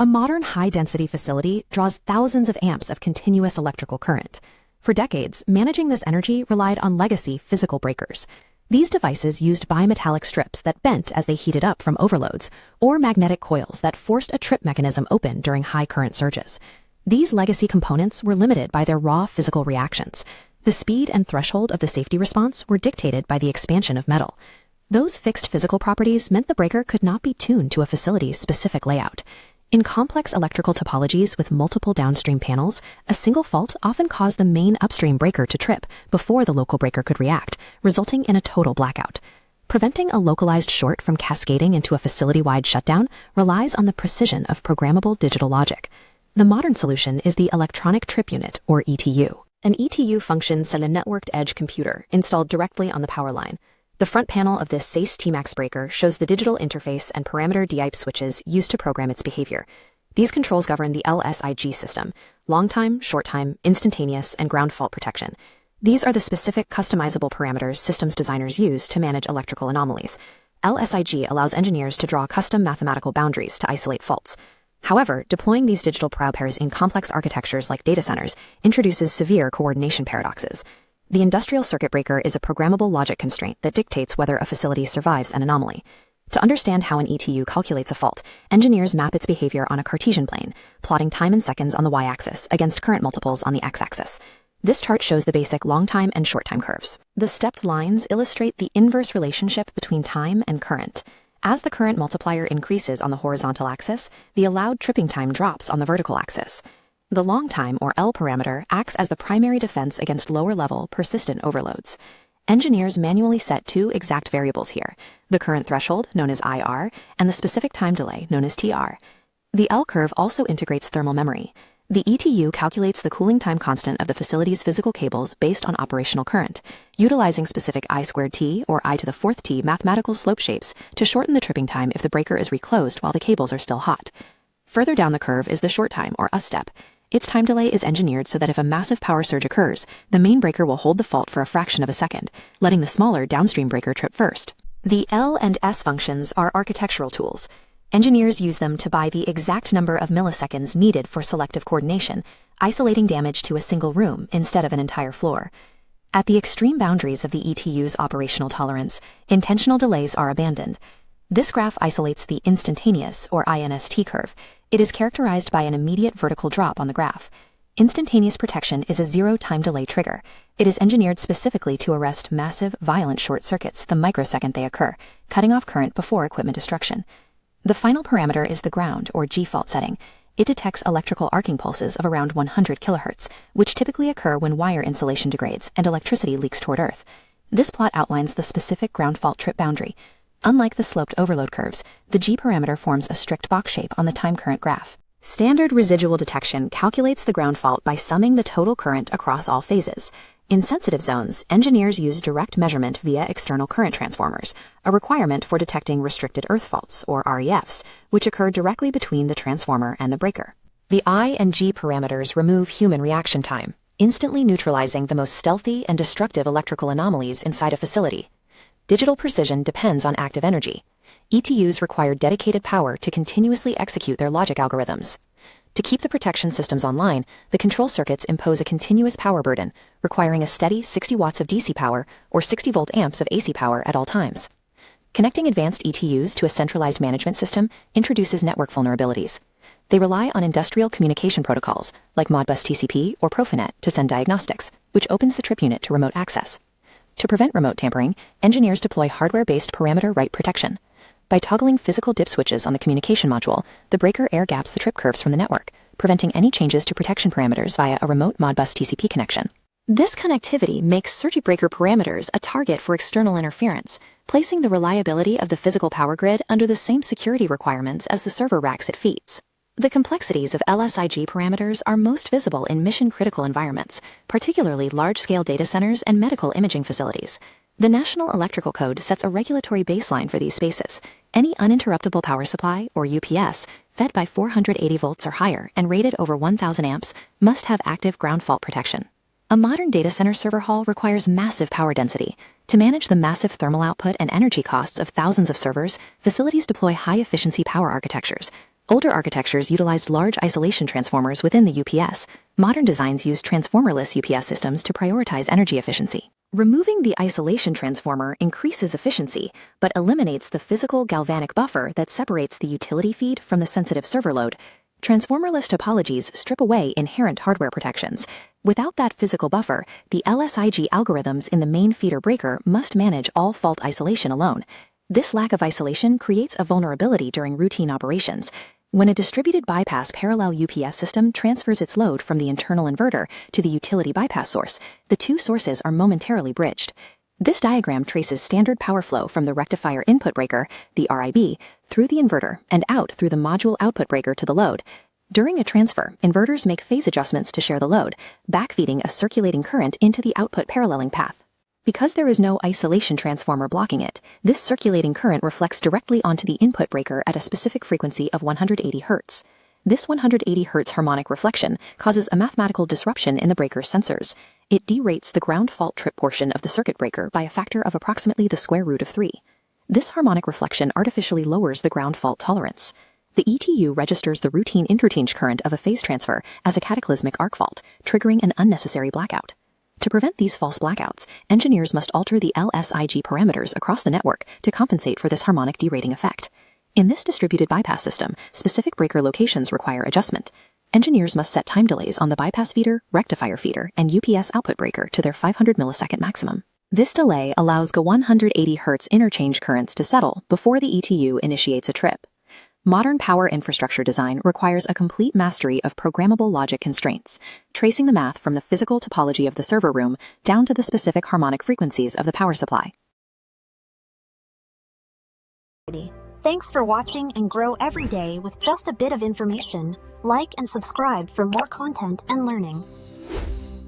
A modern high-density facility draws thousands of amps of continuous electrical current. For decades, managing this energy relied on legacy physical breakers. These devices used bimetallic strips that bent as they heated up from overloads, or magnetic coils that forced a trip mechanism open during high current surges. These legacy components were limited by their raw physical reactions. The speed and threshold of the safety response were dictated by the expansion of metal. Those fixed physical properties meant the breaker could not be tuned to a facility's specific layout. In complex electrical topologies with multiple downstream panels, a single fault often caused the main upstream breaker to trip before the local breaker could react, resulting in a total blackout. Preventing a localized short from cascading into a facility-wide shutdown relies on the precision of programmable digital logic. The modern solution is the Electronic Trip Unit, or ETU. An ETU functions as a networked edge computer installed directly on the power line. The front panel of this SACE Tmax breaker shows the digital interface and parameter DIP switches used to program its behavior. These controls govern the LSIG system: long time, short time, instantaneous, and ground fault protection. These are the specific customizable parameters systems designers use to manage electrical anomalies. LSIG allows engineers to draw custom mathematical boundaries to isolate faults. However, deploying these digital pairs in complex architectures like data centers introduces severe coordination paradoxes. The industrial circuit breaker is a programmable logic constraint that dictates whether a facility survives an anomaly. To understand how an ETU calculates a fault, engineers map its behavior on a Cartesian plane, plotting time in seconds on the y-axis against current multiples on the x-axis. This chart shows the basic long time and short time curves. The stepped lines illustrate the inverse relationship between time and current. As the current multiplier increases on the horizontal axis, the allowed tripping time drops on the vertical axis. The long time, or L parameter, acts as the primary defense against lower-level, persistent overloads. Engineers manually set two exact variables here: the current threshold, known as IR, and the specific time delay, known as TR. The L curve also integrates thermal memory. The ETU calculates the cooling time constant of the facility's physical cables based on operational current, utilizing specific I²T or I to the fourth T mathematical slope shapes to shorten the tripping time if the breaker is reclosed while the cables are still hot. Further down the curve is the short time, or US step. Its time delay is engineered so that if a massive power surge occurs, the main breaker will hold the fault for a fraction of a second, letting the smaller downstream breaker trip first. The L and S functions are architectural tools. Engineers use them to buy the exact number of milliseconds needed for selective coordination, isolating damage to a single room instead of an entire floor. At the extreme boundaries of the ETU's operational tolerance, intentional delays are abandoned. This graph isolates the instantaneous, or INST curve. It is characterized by an immediate vertical drop on the graph. Instantaneous protection is a zero-time delay trigger. It is engineered specifically to arrest massive, violent short circuits the microsecond they occur, cutting off current before equipment destruction. The final parameter is the ground, or G fault setting. It detects electrical arcing pulses of around 100 kHz, which typically occur when wire insulation degrades and electricity leaks toward Earth. This plot outlines the specific ground fault trip boundary. Unlike the sloped overload curves, the G parameter forms a strict box shape on the time current graph. Standard residual detection calculates the ground fault by summing the total current across all phases. In sensitive zones, engineers use direct measurement via external current transformers, a requirement for detecting restricted earth faults, or REFs, which occur directly between the transformer and the breaker. The I and G parameters remove human reaction time, instantly neutralizing the most stealthy and destructive electrical anomalies inside a facility. Digital precision depends on active energy. ETUs require dedicated power to continuously execute their logic algorithms. To keep the protection systems online, the control circuits impose a continuous power burden, requiring a steady 60 watts of DC power or 60 volt amps of AC power at all times. Connecting advanced ETUs to a centralized management system introduces network vulnerabilities. They rely on industrial communication protocols like Modbus TCP or Profinet to send diagnostics, which opens the trip unit to remote access. To prevent remote tampering, engineers deploy hardware-based parameter write protection. By toggling physical dip switches on the communication module, the breaker air gaps the trip curves from the network, preventing any changes to protection parameters via a remote Modbus TCP connection. This connectivity makes circuit breaker parameters a target for external interference, placing the reliability of the physical power grid under the same security requirements as the server racks it feeds. The complexities of LSIG parameters are most visible in mission-critical environments, particularly large-scale data centers and medical imaging facilities. The National Electrical Code sets a regulatory baseline for these spaces. Any uninterruptible power supply, or UPS, fed by 480 volts or higher and rated over 1,000 amps must have active ground fault protection. A modern data center server hall requires massive power density. To manage the massive thermal output and energy costs of thousands of servers, facilities deploy high-efficiency power architectures. Older architectures utilized large isolation transformers within the UPS. Modern designs use transformerless UPS systems to prioritize energy efficiency. Removing the isolation transformer increases efficiency, but eliminates the physical galvanic buffer that separates the utility feed from the sensitive server load. Transformerless topologies strip away inherent hardware protections. Without that physical buffer, the LSIG algorithms in the main feeder breaker must manage all fault isolation alone. This lack of isolation creates a vulnerability during routine operations. When a distributed bypass parallel UPS system transfers its load from the internal inverter to the utility bypass source, the two sources are momentarily bridged. This diagram traces standard power flow from the rectifier input breaker, the RIB, through the inverter and out through the module output breaker to the load. During a transfer, inverters make phase adjustments to share the load, backfeeding a circulating current into the output paralleling path. Because there is no isolation transformer blocking it, this circulating current reflects directly onto the input breaker at a specific frequency of 180 Hz. This 180 Hz harmonic reflection causes a mathematical disruption in the breaker's sensors. It derates the ground fault trip portion of the circuit breaker by a factor of approximately the square root of 3. This harmonic reflection artificially lowers the ground fault tolerance. The ETU registers the routine interchange current of a phase transfer as a cataclysmic arc fault, triggering an unnecessary blackout. To prevent these false blackouts, engineers must alter the LSIG parameters across the network to compensate for this harmonic derating effect. In this distributed bypass system, specific breaker locations require adjustment. Engineers must set time delays on the bypass feeder, rectifier feeder, and UPS output breaker to their 500 millisecond maximum. This delay allows the 180 Hz interchange currents to settle before the ETU initiates a trip. Modern power infrastructure design requires a complete mastery of programmable logic constraints, tracing the math from the physical topology of the server room down to the specific harmonic frequencies of the power supply. Thanks for watching and grow every day with just a bit of information. Like and subscribe for more content and learning.